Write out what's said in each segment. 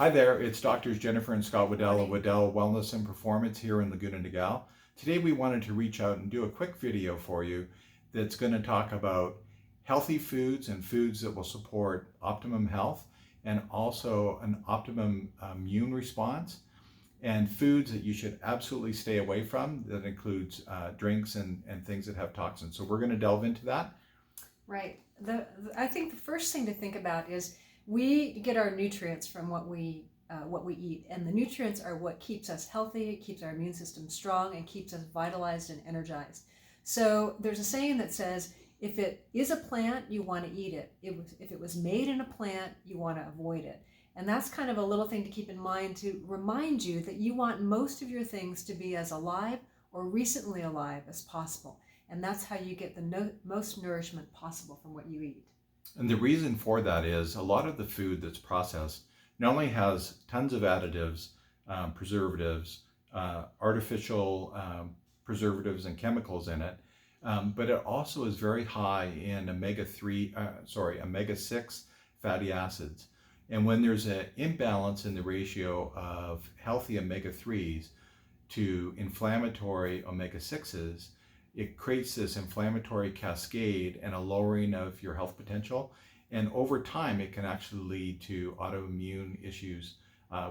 Hi there, it's Doctors Jennifer and Scott Waddell of Waddell Wellness and Performance here in Laguna Niguel. Today we wanted to reach out and do a quick video for you that's going to talk about healthy foods and foods that will support optimum health and also an optimum immune response, and foods that you should absolutely stay away from. That includes drinks and things that have toxins. So we're going to delve into that. Right. I think the first thing to think about is we get our nutrients from what we eat, and the nutrients are what keeps us healthy, it keeps our immune system strong, and keeps us vitalized and energized. So there's a saying that says, if it is a plant, you want to eat it. If it was made in a plant, you want to avoid it. And that's kind of a little thing to keep in mind to remind you that you want most of your things to be as alive or recently alive as possible. And that's how you get the most nourishment possible from what you eat. And the reason for that is a lot of the food that's processed not only has tons of additives, preservatives, artificial preservatives and chemicals in it, but it also is very high in omega-6 fatty acids. And when there's an imbalance in the ratio of healthy omega-3s to inflammatory omega-6s, it creates this inflammatory cascade and a lowering of your health potential. And over time, it can actually lead to autoimmune issues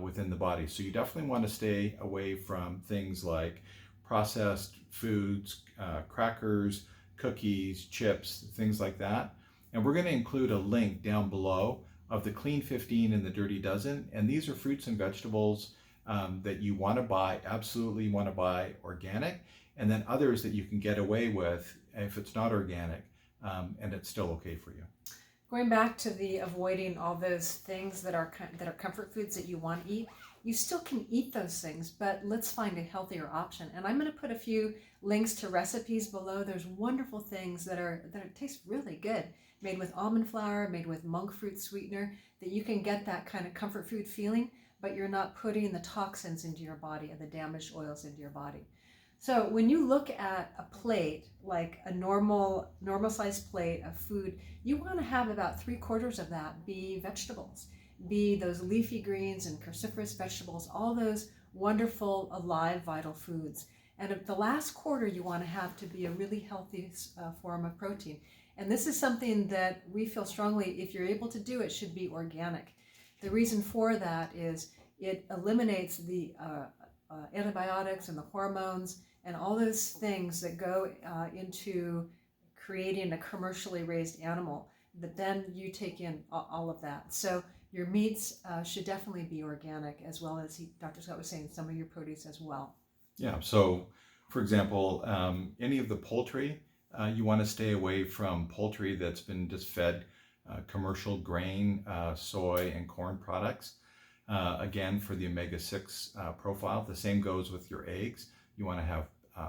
within the body. So you definitely want to stay away from things like processed foods, crackers, cookies, chips, things like that. And we're going to include a link down below of the Clean 15 and the Dirty Dozen. And these are fruits and vegetables that you want to buy, absolutely want to buy organic, and then others that you can get away with if it's not organic, and it's still okay for you. Going back to the avoiding all those things that are comfort foods that you want to eat, you still can eat those things, but let's find a healthier option. And I'm going to put a few links to recipes below. There's wonderful things that taste really good, made with almond flour, made with monk fruit sweetener, that you can get that kind of comfort food feeling, but you're not putting the toxins into your body and the damaged oils into your body. So when you look at a plate, like a normal sized plate of food, you want to have about 3/4 of that be vegetables, be those leafy greens and cruciferous vegetables, all those wonderful, alive, vital foods. And the last quarter you want to have to be a really healthy form of protein. And this is something that we feel strongly, if you're able to do it, should be organic. The reason for that is it eliminates the antibiotics and the hormones and all those things that go into creating a commercially raised animal, but then you take in all of that. So your meats should definitely be organic, as well as Dr. Scott was saying, some of your produce as well. Yeah, so for example, any of the poultry, you want to stay away from poultry that's been just fed commercial grain, soy, and corn products. Again, for the omega-6 profile, the same goes with your eggs. You want to have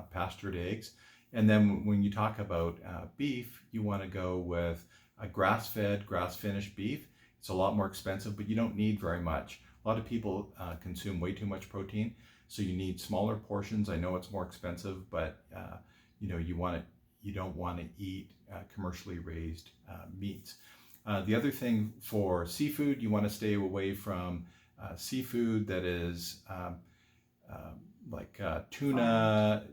pastured eggs. And then when you talk about beef, you want to go with a grass-fed, grass-finished beef. It's a lot more expensive, but you don't need very much. A lot of people consume way too much protein, so you need smaller portions. I know it's more expensive, but you don't want to eat commercially raised meats. The other thing for seafood, you want to stay away from seafood that is like tuna.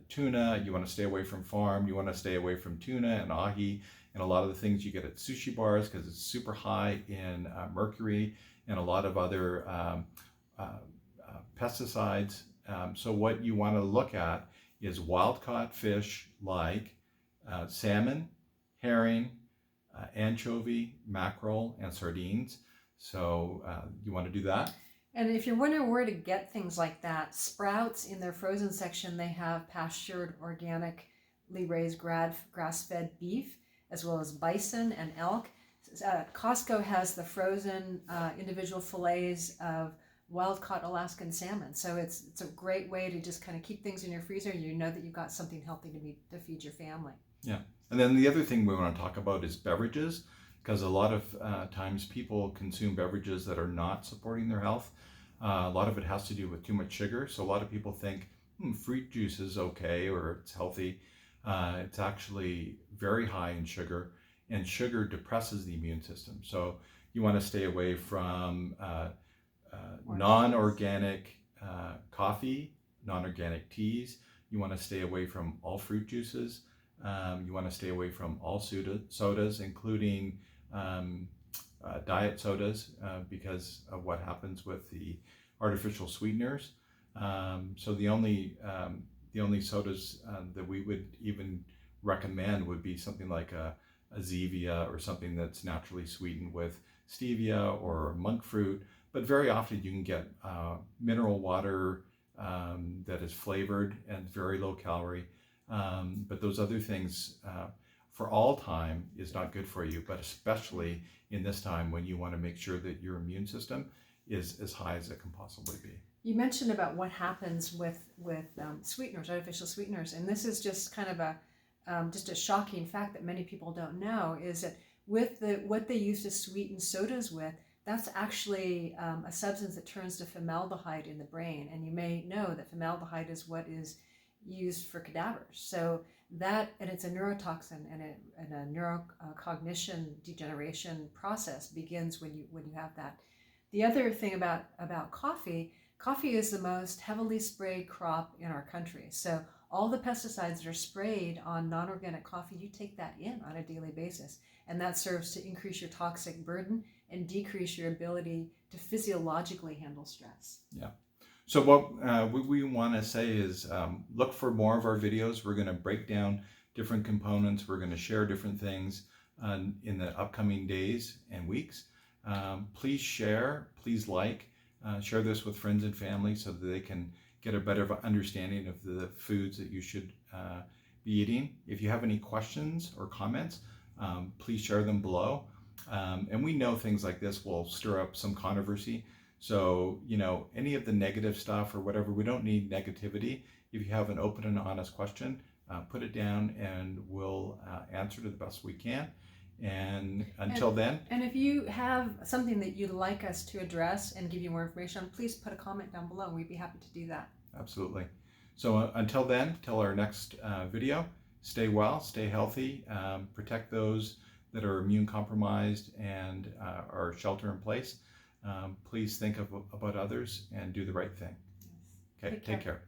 You want to stay away from farmed. You want to stay away from tuna and ahi and a lot of the things you get at sushi bars, because it's super high in mercury and a lot of other pesticides. So what you want to look at is wild-caught fish like salmon, herring, anchovy, mackerel, and sardines. So you want to do that. And if you're wondering where to get things like that, Sprouts, in their frozen section, they have pastured, organically raised grass-fed beef, as well as bison and elk. Costco has the frozen individual fillets of wild-caught Alaskan salmon. So it's a great way to just kind of keep things in your freezer. You know that you've got something healthy to feed your family. Yeah. And then the other thing we want to talk about is beverages, because a lot of times people consume beverages that are not supporting their health. A lot of it has to do with too much sugar. So a lot of people think fruit juice is okay or it's healthy. It's actually very high in sugar, and sugar depresses the immune system. So you want to stay away from non-organic coffee, non-organic teas. You want to stay away from all fruit juices. You want to stay away from all sodas, including diet sodas, because of what happens with the artificial sweeteners. So the only sodas that we would even recommend would be something like a Zevia, or something that's naturally sweetened with stevia or monk fruit. But very often you can get mineral water that is flavored and very low calorie. But those other things for all time is not good for you, but especially in this time when you want to make sure that your immune system is as high as it can possibly be. You mentioned about what happens with sweeteners, artificial sweeteners, and this is just kind of just a shocking fact that many people don't know, is that with what they use to sweeten sodas with, that's actually a substance that turns to formaldehyde in the brain. And you may know that formaldehyde is what is used for cadavers. So that, and it's a neurotoxin, and a neurocognition degeneration process begins when you have that. The other thing about coffee is the most heavily sprayed crop in our country. So all the pesticides that are sprayed on non-organic coffee, you take that in on a daily basis. And that serves to increase your toxic burden and decrease your ability to physiologically handle stress. Yeah. So what we want to say is look for more of our videos. We're going to break down different components. We're going to share different things in the upcoming days and weeks. Please share, please share this with friends and family so that they can get a better understanding of the foods that you should be eating. If you have any questions or comments, please share them below. And we know things like this will stir up some controversy. So, any of the negative stuff or whatever, we don't need negativity. If you have an open and honest question, put it down and we'll answer to the best we can. And until then. And if you have something that you'd like us to address and give you more information on, please put a comment down below. We'd be happy to do that. Absolutely. So until then, till our next video, stay well, stay healthy, protect those that are immune compromised and are shelter in place. Please think about others and do the right thing. Okay, take care.